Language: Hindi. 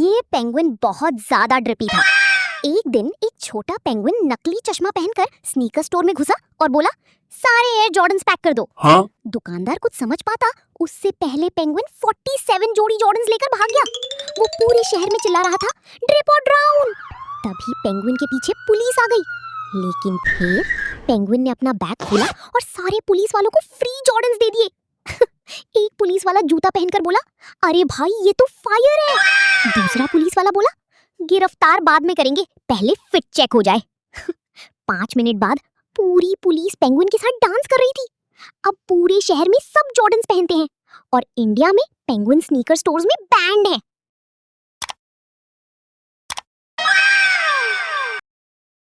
ये पेंगुइन बहुत ज्यादा ड्रिपी था। एक दिन एक छोटा पेंगुइन नकली चश्मा पहनकर स्नीकर स्टोर में घुसा और बोला, सारे एयर जॉर्डन्स पैक कर दो। हाँ? दुकानदार कुछ समझ पाता उससे पहले पेंगुइन 47 जोड़ी जॉर्डन्स लेकर भाग गया। वो पूरे शहर में चिल्ला रहा था, ड्रिप और ड्राउन। तभी पेंगुइन के पीछे पुलिस आ गई, लेकिन फिर पेंगुइन ने अपना बैग खोला और सारे पुलिस वालों को फ्री जॉर्डन्स दे दिए। एक पुलिस वाला जूता पहनकर बोला, अरे भाई ये तो फायर है। दूसरा पुलिस वाला बोला, गिरफ्तार बाद में करेंगे, पहले फिट चेक हो जाए। 5 मिनट बाद पूरी पुलिस पेंगुइन के साथ डांस कर रही थी। अब पूरे शहर में सब जॉर्डन्स पहनते हैं और इंडिया में पेंगुइन स्नीकर स्टोर्स में बैंड है।